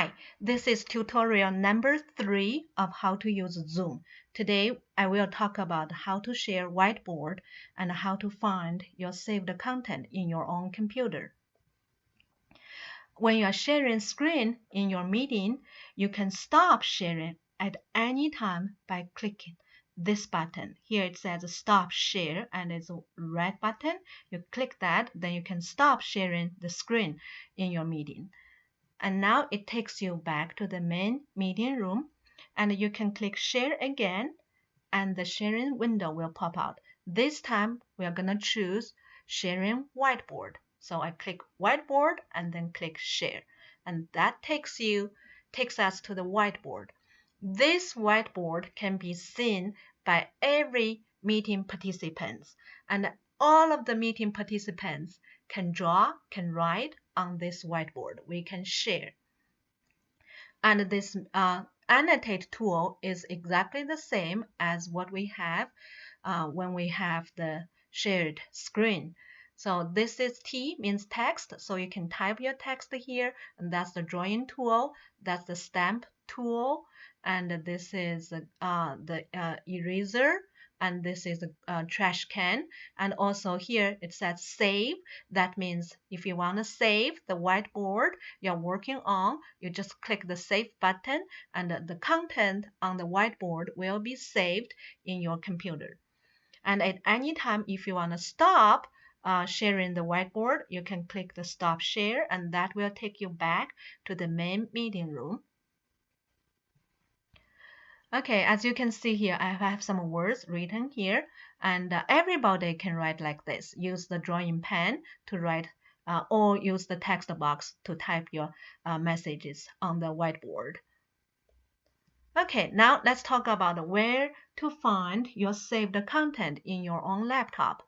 Hi, this is tutorial number 3 of how to use Zoom. Today, I will talk about how to share Whiteboard and how to find your saved content in your own computer. When you are sharing screen in your meeting, you can stop sharing at any time by clicking this button. Here it says stop share and it's a red button. You click that, then you can stop sharing the screen in your meeting. And now it takes you back to the main meeting room, and you can click share again and the sharing window will pop out. This time we are going to choose sharing whiteboard. So I click whiteboard and then click share, and that takes us to the whiteboard. This whiteboard can be seen by every meeting participants, and all of the meeting participants can draw, can write on this whiteboard. We can share. And this annotate tool is exactly the same as what we have when we have the shared screen. So this is T, means text, so you can type your text here, and that's the drawing tool, that's the stamp tool, and this is the eraser, and this is a trash can. And also here it says save. That means if you want to save the whiteboard you're working on, you just click the save button, and the content on the whiteboard will be saved in your computer. And at any time, if you want to stop sharing the whiteboard, you can click the stop share, and that will take you back to the main meeting room. Okay, as you can see here, I have some words written here, and everybody can write like this. Use the drawing pen to write, or use the text box to type your messages on the whiteboard. Okay, now let's talk about where to find your saved content in your own laptop.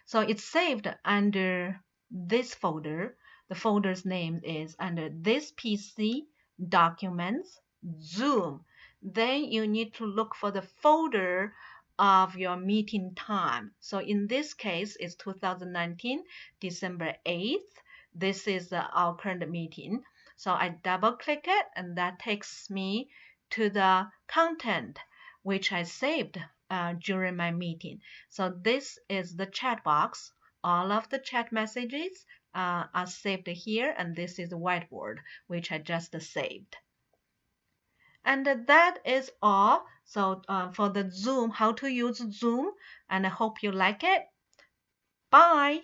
So it's saved under this folder. The folder's name is under this PC, Documents, Zoom. Then you need to look for the folder of your meeting time. So in this case, it's 2019, December 8th. This is our current meeting. So I double click it, and that takes me to the content which I saved during my meeting. So this is the chat box. All of the chat messages are saved here, and this is the whiteboard which I just saved. And that is all. So for the Zoom, how to use Zoom, and I hope you like it. Bye.